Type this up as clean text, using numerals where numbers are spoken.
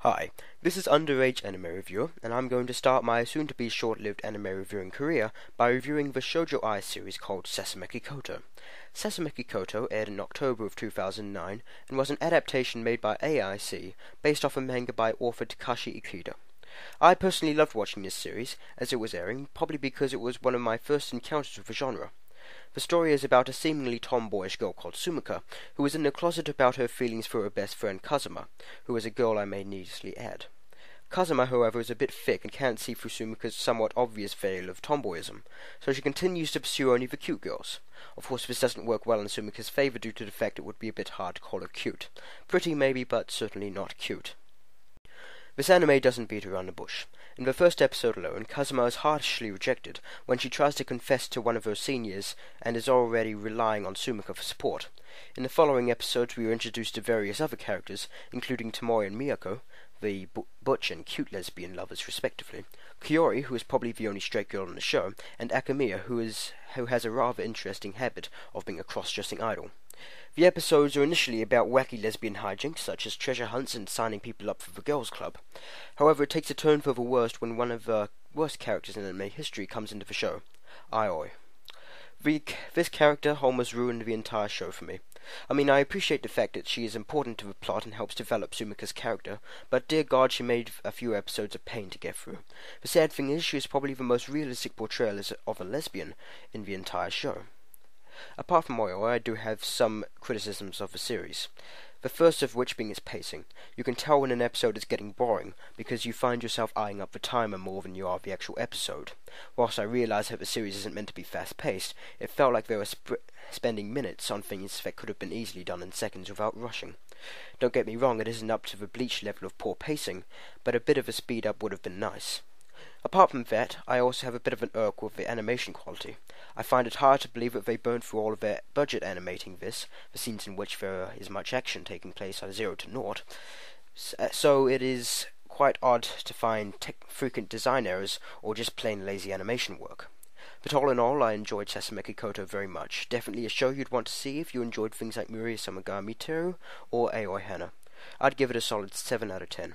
Hi, this is Underage Anime Reviewer, and I'm going to start my soon-to-be short-lived anime reviewing career by reviewing the shoujo-ai series called Sasameki Koto. Sasameki Koto aired in October of 2009 and was an adaptation made by AIC based off a manga by author Takashi Ikeda. I personally loved watching this series as it was airing, probably because it was one of my first encounters with the genre. The story is about a seemingly tomboyish girl called Sumika, who is in the closet about her feelings for her best friend Kazuma, who is a girl I may needlessly add. Kazuma, however, is a bit thick and can't see through Sumika's somewhat obvious veil of tomboyism, so she continues to pursue only the cute girls. Of course, this doesn't work well in Sumika's favour due to the fact it would be a bit hard to call her cute. Pretty maybe, but certainly not cute. This anime doesn't beat around the bush. In the first episode alone, Kazuma is harshly rejected when she tries to confess to one of her seniors and is already relying on Sumika for support. In the following episodes we are introduced to various other characters, including Tomoe and Miyako, the butch and cute lesbian lovers respectively, Kiori, who is probably the only straight girl in the show, and Akamiya, who has a rather interesting habit of being a cross-dressing idol. The episodes are initially about wacky lesbian hijinks, such as treasure hunts and signing people up for the girls' club. However, it takes a turn for the worst when one of the worst characters in anime history comes into the show, Aioi. This character almost ruined the entire show for me. I mean, I appreciate the fact that she is important to the plot and helps develop Sumika's character, but dear God, she made a few episodes a pain to get through. The sad thing is, she is probably the most realistic portrayal of a lesbian in the entire show. Apart from Aioi, I do have some criticisms of the series. The first of which being its pacing. You can tell when an episode is getting boring, because you find yourself eyeing up the timer more than you are the actual episode. Whilst I realise that the series isn't meant to be fast-paced, it felt like they were spending minutes on things that could have been easily done in seconds without rushing. Don't get me wrong, it isn't up to the Bleach level of poor pacing, but a bit of a speed-up would have been nice. Apart from that, I also have a bit of an irk with the animation quality. I find it hard to believe that they burned through all of their budget animating this, the scenes in which there is much action taking place are 0 to 0, so it is quite odd to find frequent design errors or just plain lazy animation work. But all in all, I enjoyed Sasameki Koto very much. Definitely a show you'd want to see if you enjoyed things like Mirai Samagami Teru or Aoi Hana. I'd give it a solid 7 out of 10.